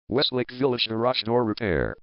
Westlake Village Garage Door Repair.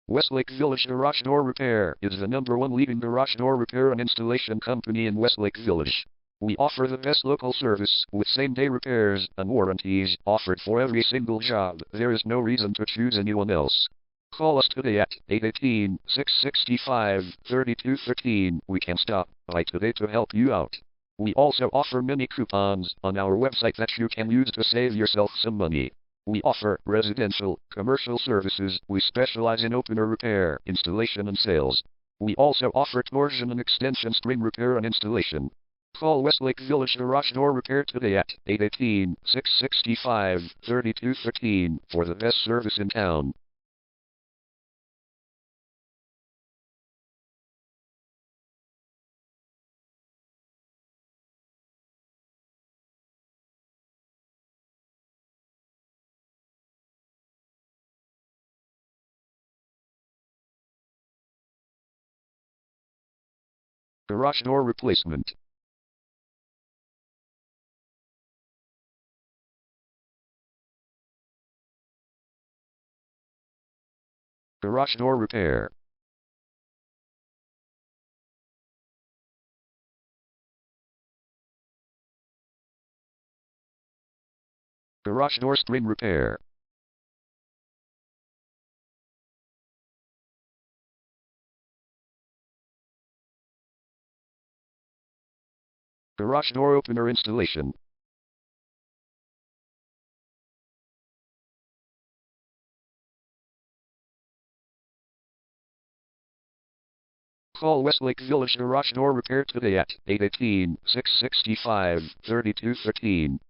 Westlake Village Garage Door Repair is the #1 leading garage door repair and installation company in Westlake Village. We offer the best local service with same-day repairs and warranties offered for every single job. There is no reason to choose anyone else. Call us today at 818-665-3213. We can stop by today to help you out. We also offer many coupons on our website that you can use to save yourself some money. We offer residential, commercial services. We specialize in opener repair, installation and sales. We also offer torsion and extension string repair and installation. Call Westlake Village Garage Door Repair today at 818-665-3213 for the best service in town. Garage door replacement. Garage door repair. Garage door string repair. Garage door opener installation. Call Westlake Village Garage Door Repair today at 818-665-3213.